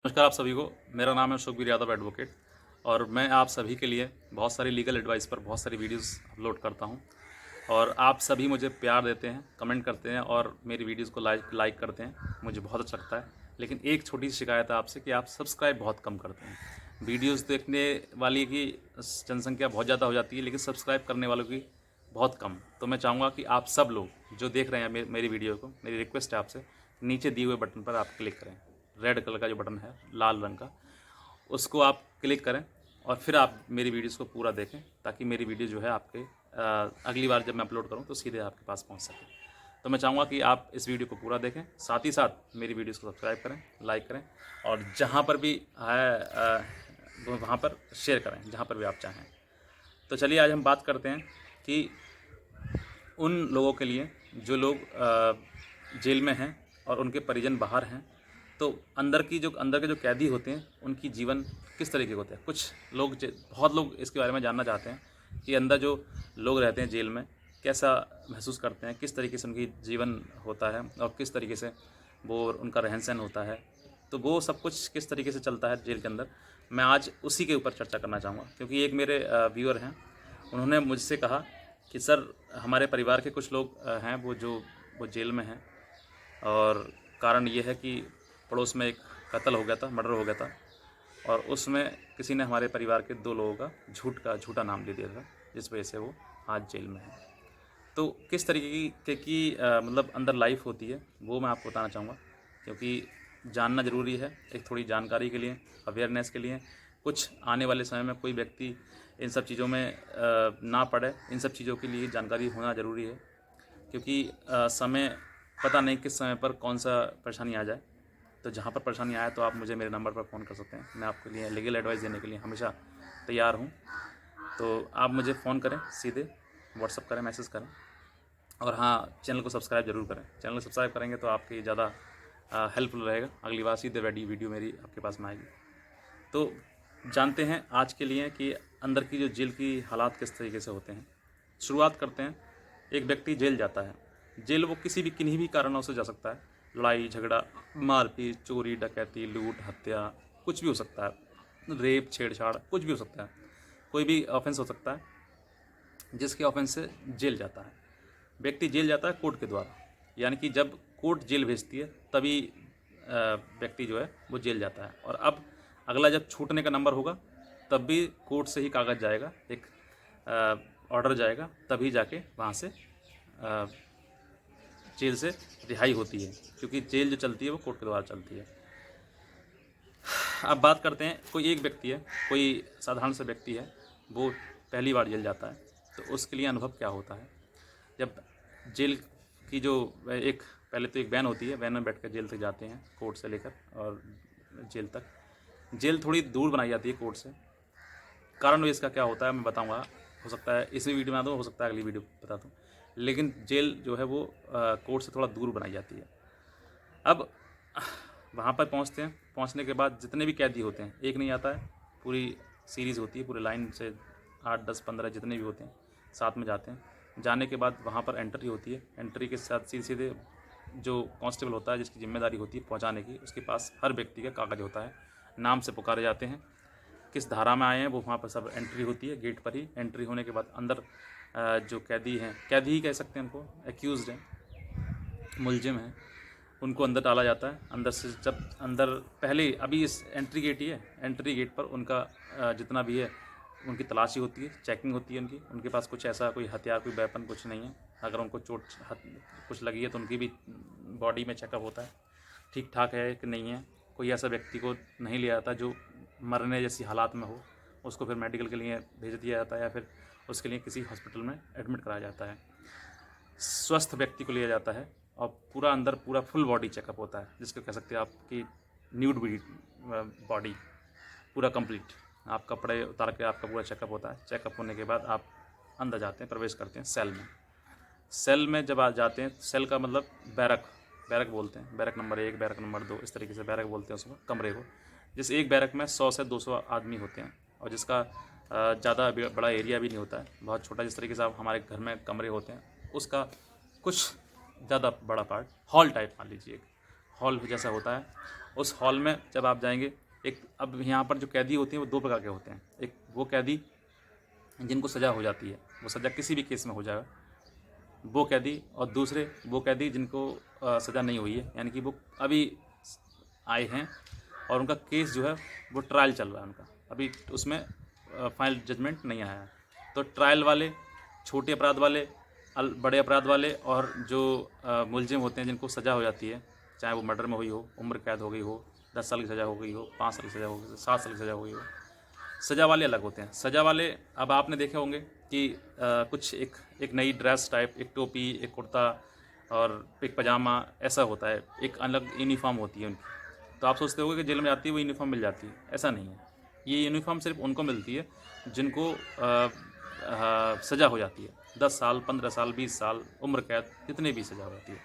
नमस्कार आप सभी को। मेरा नाम है सुखबीर यादव एडवोकेट और मैं आप सभी के लिए बहुत सारी लीगल एडवाइस पर बहुत सारी वीडियोस अपलोड करता हूं और आप सभी मुझे प्यार देते हैं, कमेंट करते हैं और मेरी वीडियोस को लाइक करते हैं। मुझे बहुत अच्छा लगता है। लेकिन एक छोटी सी शिकायत है आपसे कि आप सब्सक्राइब बहुत कम करते हैं। वीडियोज़ देखने वाली की जनसंख्या बहुत ज़्यादा हो जाती है लेकिन सब्सक्राइब करने वालों की बहुत कम। तो मैं चाहूँगा कि आप सब लोग जो देख रहे हैं मेरी वीडियो को, मेरी रिक्वेस्ट है आपसे, नीचे दिए हुए बटन पर आप क्लिक करें। रेड कलर का जो बटन है लाल रंग का, उसको आप क्लिक करें और फिर आप मेरी वीडियोस को पूरा देखें ताकि मेरी वीडियो जो है आपके अगली बार जब मैं अपलोड करूं तो सीधे आपके पास पहुंच सके। तो मैं चाहूँगा कि आप इस वीडियो को पूरा देखें, साथ ही साथ मेरी वीडियोस को सब्सक्राइब करें, लाइक करें और जहाँ पर भी है वहाँ पर शेयर करें, जहाँ पर भी आप चाहें। तो चलिए आज हम बात करते हैं कि उन लोगों के लिए जो लोग जेल में हैं और उनके परिजन बाहर हैं, तो अंदर के जो कैदी होते हैं उनकी जीवन किस तरीके के होते हैं। कुछ लोग बहुत लोग इसके बारे में जानना चाहते हैं कि अंदर जो लोग रहते हैं जेल में कैसा महसूस करते हैं, किस तरीके से उनकी जीवन होता है और किस तरीके से वो उनका रहन सहन होता है। तो वो सब कुछ किस तरीके से चलता है जेल के अंदर, मैं आज उसी के ऊपर चर्चा करना चाहूँगा। क्योंकि एक मेरे व्यूअर हैं, उन्होंने मुझसे कहा कि सर हमारे परिवार के कुछ लोग हैं वो जेल में हैं और कारण ये है कि पड़ोस में एक कत्ल हो गया था, मर्डर हो गया था और उसमें किसी ने हमारे परिवार के 2 लोगों का झूठा नाम ले दिया था, जिस वजह से वो आज जेल में है। तो किस तरीके की मतलब अंदर लाइफ होती है वो मैं आपको बताना चाहूँगा, क्योंकि जानना ज़रूरी है एक थोड़ी जानकारी के लिए, अवेयरनेस के लिए। कुछ आने वाले समय में कोई व्यक्ति इन सब चीज़ों में ना पड़े, इन सब चीज़ों के लिए जानकारी होना ज़रूरी है। क्योंकि समय पता नहीं किस समय पर कौन सा परेशानी आ जाए। तो जहाँ पर परेशानी आए तो आप मुझे मेरे नंबर पर फ़ोन कर सकते हैं। मैं आपके लिए लीगल एडवाइस देने के लिए हमेशा तैयार हूँ। तो आप मुझे फ़ोन करें, सीधे व्हाट्सअप करें, मैसेज करें और हाँ, चैनल को सब्सक्राइब ज़रूर करें। चैनल को सब्सक्राइब करेंगे तो आपकी ज़्यादा हेल्पफुल रहेगा। अगली बार सीधे वीडियो मेरी आपके पास में आएगी। तो जानते हैं आज के लिए कि अंदर की जो जेल की हालात किस तरीके से होते हैं। शुरुआत करते हैं। एक व्यक्ति जेल जाता है। जेल वो किन्हीं भी कारणों से जा सकता है। लड़ाई झगड़ा, मारपीट, चोरी डकैती, लूट हत्या, कुछ भी हो सकता है। रेप, छेड़छाड़, कुछ भी हो सकता है। कोई भी ऑफेंस हो सकता है जिसके ऑफेंस से जेल जाता है। व्यक्ति जेल जाता है कोर्ट के द्वारा, यानी कि जब कोर्ट जेल भेजती है तभी व्यक्ति जो है वो जेल जाता है। और अब अगला जब छूटने का नंबर होगा तब भी कोर्ट से ही कागज़ जाएगा, एक ऑर्डर जाएगा, तभी जाके वहाँ से जेल से रिहाई होती है। क्योंकि जेल जो चलती है वो कोर्ट के द्वारा चलती है। अब बात करते हैं, कोई एक व्यक्ति है, कोई साधारण सा व्यक्ति है, वो पहली बार जेल जाता है तो उसके लिए अनुभव क्या होता है। जब जेल की जो एक पहले तो एक वैन होती है, वैन में बैठ कर जेल तक जाते हैं, कोर्ट से लेकर और जेल तक। जेल थोड़ी दूर बनाई जाती है कोर्ट से। कारण इसका क्या होता है मैं बताऊंगा, हो सकता है इसी वीडियो में बता दूँ, हो सकता है अगली वीडियो बता दूँ। लेकिन जेल जो है वो कोर्ट से थोड़ा दूर बनाई जाती है। अब वहाँ पर पहुँचते हैं, पहुँचने के बाद जितने भी कैदी होते हैं, एक नहीं आता है, पूरी सीरीज़ होती है, पूरे लाइन से 8, 10, 15 जितने भी होते हैं साथ में जाते हैं। जाने के बाद वहाँ पर एंट्री होती है। एंट्री के साथ सीधे जो कांस्टेबल होता है जिसकी जिम्मेदारी होती है पहुँचाने की, उसके पास हर व्यक्ति का कागज़ होता है, नाम से पुकारे जाते हैं, किस धारा में आए हैं वो वहाँ पर सब एंट्री होती है। गेट पर ही एंट्री होने के बाद अंदर जो कैदी हैं, कैदी ही कह सकते हैं उनको, एक्यूज़ड हैं, मुलजिम हैं, उनको अंदर डाला जाता है। अंदर से जब अंदर पहले अभी इस एंट्री गेट ही है, एंट्री गेट पर उनका जितना भी है उनकी तलाशी होती है, चेकिंग होती है उनके पास कुछ ऐसा कोई हथियार, कोई वेपन कुछ नहीं है। अगर उनको चोट कुछ लगी है तो उनकी भी बॉडी में चेकअप होता है, ठीक ठाक है कि नहीं है। कोई ऐसा व्यक्ति को नहीं लिया जाता जो मरने जैसी हालात में हो, उसको फिर मेडिकल के लिए भेज दिया जाता है या फिर उसके लिए किसी हॉस्पिटल में एडमिट कराया जाता है। स्वस्थ व्यक्ति को लिया जाता है और पूरा अंदर पूरा फुल बॉडी चेकअप होता है, जिसको कह सकते हैं आपकी न्यूड बॉडी पूरा कंप्लीट। आप कपड़े उतार के आपका पूरा चेकअप होता है। चेकअप होने के बाद आप अंदर जाते हैं, प्रवेश करते हैं सेल में। सेल में जब आप जाते हैं, सेल का मतलब बैरक, बैरक बोलते हैं, बैरक नंबर 1, बैरक नंबर 2, इस तरीके से बैरक बोलते हैं उसको, कमरे को। जिस एक बैरक में 100 से 200 आदमी होते हैं और जिसका ज़्यादा बड़ा एरिया भी नहीं होता है, बहुत छोटा। जिस तरीके से आप हमारे घर में कमरे होते हैं उसका कुछ ज़्यादा बड़ा पार्ट, हॉल टाइप मान लीजिए, एक हॉल जैसा होता है। उस हॉल में जब आप जाएंगे, एक अब यहाँ पर जो कैदी होते हैं वो 2 प्रकार के होते हैं। एक वो कैदी जिनको सज़ा हो जाती है, वो सज़ा किसी भी केस में हो जाएगा, वो कैदी, और दूसरे वो कैदी जिनको सज़ा नहीं हुई है, यानी कि वो अभी आए हैं और उनका केस जो है वो ट्रायल चल रहा है उनका, अभी उसमें फाइनल जजमेंट नहीं आया है। तो ट्रायल वाले, छोटे अपराध वाले, बड़े अपराध वाले, और जो मुलजिम होते हैं जिनको सज़ा हो जाती है, चाहे वो मर्डर में हुई हो, उम्र कैद हो गई हो, 10 साल की सज़ा हो गई हो, 5 साल की सज़ा हो गई, 7 साल की सज़ा हो गई हो, सज़ा वाले अलग होते हैं। सज़ा वाले, अब आपने देखे होंगे कि कुछ एक नई ड्रेस टाइप, एक टोपी, एक कुर्ता और एक पजामा ऐसा होता है, एक अलग यूनिफॉर्म होती है उनकी। तो आप सोचते होगे कि जेल में जाती है वो यूनिफॉर्म मिल जाती है, ऐसा नहीं है। ये यूनिफॉर्म सिर्फ उनको मिलती है जिनको सज़ा हो जाती है, 10 साल, 15 साल, 20 साल, उम्र कैद, जितने भी सज़ा हो जाती है,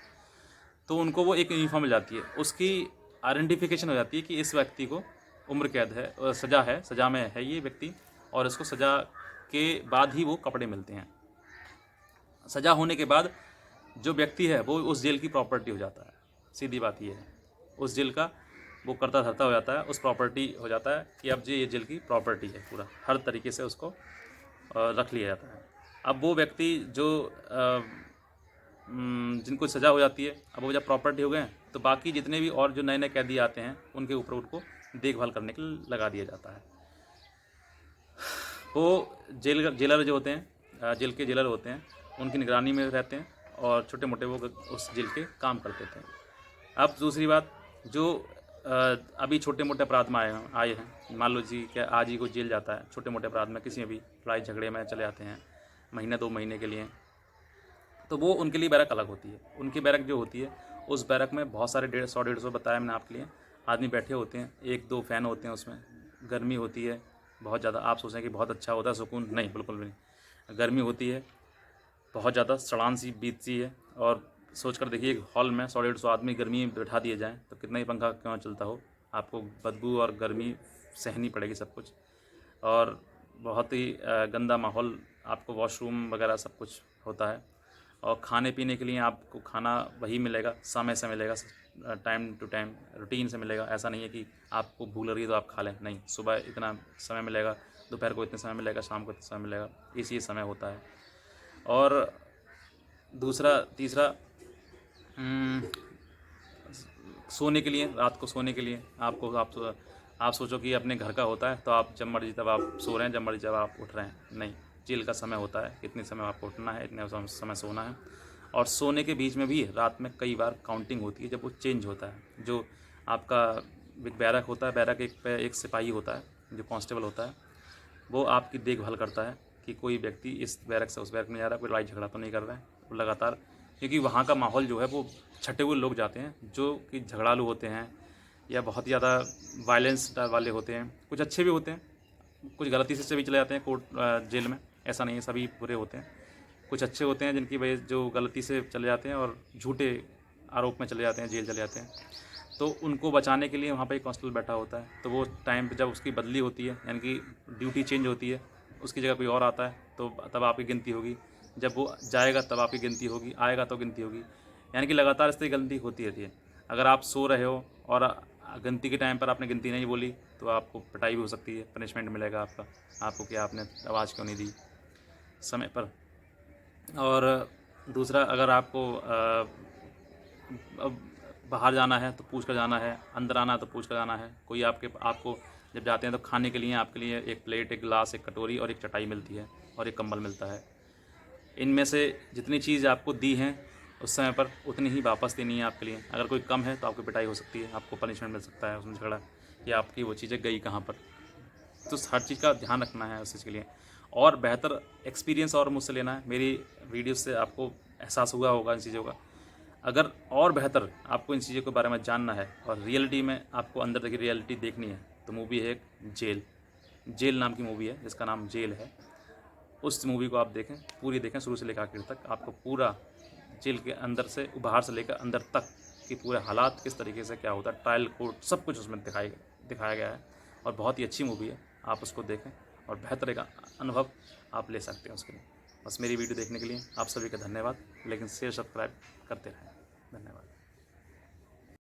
तो उनको वो एक यूनिफॉर्म मिल जाती है। उसकी आइडेंटिफिकेशन हो जाती है कि इस व्यक्ति को उम्र कैद है, सज़ा है, सज़ा में है ये व्यक्ति, और इसको सज़ा के बाद ही वो कपड़े मिलते हैं। सज़ा होने के बाद जो व्यक्ति है वो उस जेल की प्रॉपर्टी हो जाता है। सीधी बात ये है, उस जेल का वो करता धरता हो जाता है, उस प्रॉपर्टी हो जाता है कि अब ये जेल की प्रॉपर्टी है, पूरा हर तरीके से उसको रख लिया जाता है। अब वो व्यक्ति जो जिनको सज़ा हो जाती है, अब वो जब प्रॉपर्टी हो गए तो बाकी जितने भी और जो नए नए कैदी आते हैं उनके ऊपर उनको देखभाल करने के लिए लगा दिया जाता है। वो जेलर जो होते हैं, जेल के जेलर होते हैं, उनकी निगरानी में रहते हैं और छोटे मोटे वो उस जेल के काम करते थे। अब दूसरी बात, जो अभी छोटे मोटे अपराध में आए हैं, मान लो जी क्या आज ही कोई जेल जाता है छोटे मोटे अपराध में, किसी में भी लड़ाई झगड़े में चले आते हैं महीने 2 महीने के लिए, तो वो उनके लिए बैरक अलग होती है। उनकी बैरक जो होती है, उस बैरक में बहुत सारे 150 बताया मैंने आपके लिए, आदमी बैठे होते हैं, 1-2 फ़ैन होते हैं उसमें, गर्मी होती है बहुत ज़्यादा। आप सोचें कि बहुत अच्छा होता है सुकून, नहीं, बिल्कुल भी नहीं। गर्मी होती है बहुत ज़्यादा, सड़ान सी बीतती है, और सोच कर देखिए हॉल में 100-150 आदमी गर्मी में बैठा दिए जाएँ तो कितना ही पंखा क्यों चलता हो, आपको बदबू और गर्मी सहनी पड़ेगी सब कुछ, और बहुत ही गंदा माहौल, आपको वॉशरूम वगैरह सब कुछ होता है। और खाने पीने के लिए आपको खाना वही मिलेगा, समय से मिलेगा, टाइम टू टाइम, रूटीन से मिलेगा। ऐसा नहीं है कि आपको भूख लग रही है तो आप खा लें, नहीं, सुबह इतना समय मिलेगा, दोपहर को इतने समय मिलेगा, शाम को इतना समय मिलेगा, इसी समय होता है। और दूसरा तीसरा, सोने के लिए, रात को सोने के लिए आप सोचो कि अपने घर का होता है तो आप जब मर्जी तब आप सो रहे हैं, जब मर्जी जब आप उठ रहे हैं, नहीं, जेल का समय होता है, इतने समय आपको उठना है, इतने समय सोना है। और सोने के बीच में भी रात में कई बार काउंटिंग होती है, जब वो चेंज होता है। जो आपका एक बैरक होता है, बैरक एक सिपाही होता है जो कांस्टेबल होता है, वो आपकी देखभाल करता है कि कोई व्यक्ति इस बैरक से उस बैरक में जा रहा है, कोई लड़ाई झगड़ा तो नहीं कर रहा है, वो लगातार, क्योंकि वहाँ का माहौल जो है वो छटे हुए लोग जाते हैं जो कि झगड़ालू होते हैं या बहुत ज़्यादा वायलेंस वाले होते हैं, कुछ अच्छे भी होते हैं, कुछ गलती से भी चले जाते हैं कोर्ट जेल में, ऐसा नहीं है सभी बुरे होते हैं, कुछ अच्छे होते हैं जिनकी वजह जो गलती से चले जाते हैं और झूठे आरोप में चले जाते हैं, जेल चले जाते हैं, तो उनको बचाने के लिए वहाँ पर एक कांस्टेबल बैठा होता है। तो वो टाइम पे जब उसकी बदली होती है, यानी कि ड्यूटी चेंज होती है, उसकी जगह कोई और आता है, तो तब आपकी गिनती होगी, जब वो जाएगा तब आपकी गिनती होगी, आएगा तो गिनती होगी, यानी कि लगातार इस तरह गिनती होती रहती है। अगर आप सो रहे हो और गिनती के टाइम पर आपने गिनती नहीं बोली तो आपको पिटाई भी हो सकती है, पनिशमेंट मिलेगा आपको कि आपने आवाज़ क्यों नहीं दी समय पर। और दूसरा, अगर आपको अब बाहर जाना है तो पूछ कर जाना है, अंदर आना है तो पूछ कर जाना है, कोई आपको जब जाते हैं तो खाने के लिए आपके लिए एक प्लेट, एक गिलास, एक कटोरी और एक चटाई मिलती है और एक कंबल मिलता है। इनमें से जितनी चीज़ आपको दी हैं उस समय पर उतनी ही वापस देनी है आपके लिए। अगर कोई कम है तो आपकी पिटाई हो सकती है, आपको पनिशमेंट मिल सकता है उसमें झगड़ा, कि आपकी वो चीज़ें गई कहाँ पर। तो हर चीज़ का ध्यान रखना है उस चीज़ के लिए, और बेहतर एक्सपीरियंस और मुझसे लेना है। मेरी वीडियो से आपको एहसास हुआ होगा इन चीज़ों का। अगर और बेहतर आपको इन चीज़ों के बारे में जानना है और रियलिटी में आपको अंदर तक की रियलिटी देखनी है तो मूवी है एक जेल नाम की मूवी है जिसका नाम जेल है। उस मूवी को आप देखें, पूरी देखें शुरू से लेकर आखिर तक, आपको पूरा जेल के अंदर से, बाहर से लेकर अंदर तक कि पूरे हालात किस तरीके से क्या होता है, ट्रायल कोर्ट, सब कुछ उसमें दिखाया गया है और बहुत ही अच्छी मूवी है। आप उसको देखें और बेहतर एक अनुभव आप ले सकते हैं उसके लिए। बस मेरी वीडियो देखने के लिए आप सभी का धन्यवाद, लेकिन शेयर सब्सक्राइब करते रहें। धन्यवाद।